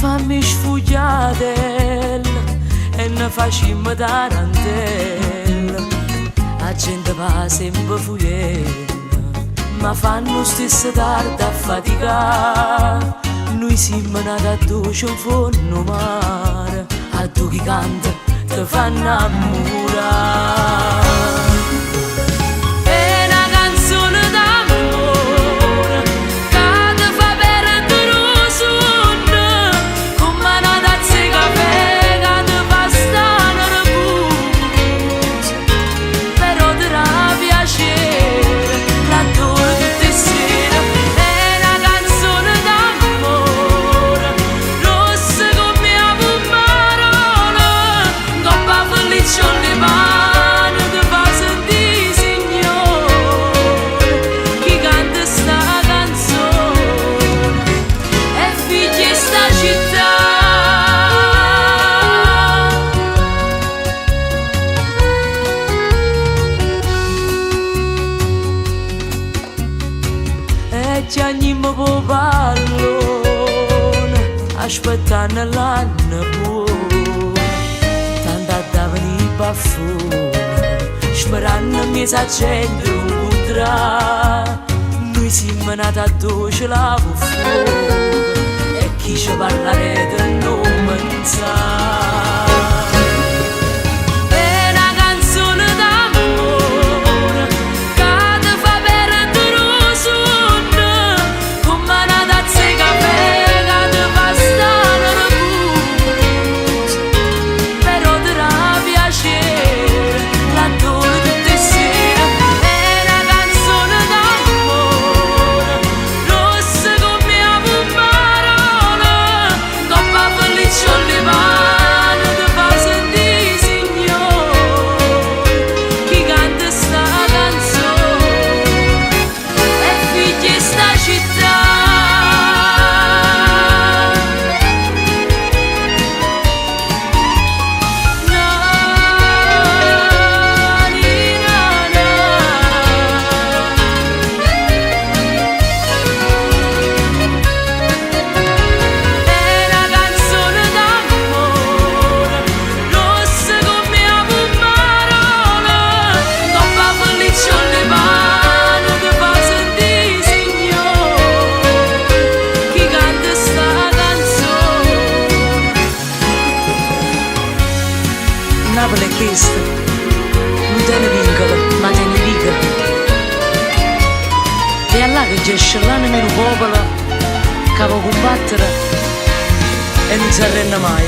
fammi sfugliare e ne facciamo tarantella. La gente va sempre fuggendo, ma fanno stessa tarda a faticare. Noi siamo nati a dolce in fondo mare, a tu chi canta ti fanno innamorare. Ci andiamo po' pallone, aspettando l'anno buono, tanto andavano i baffoni, sperando mi si accende un contratto. Noi siamo nati a dolce la fuoco, e chi ci parlerete non mi sa. Napoli è questo, non tiene vincolo, ma tiene viga. E allora che gesce l'anima del popolo che può combattere e non si arrende mai.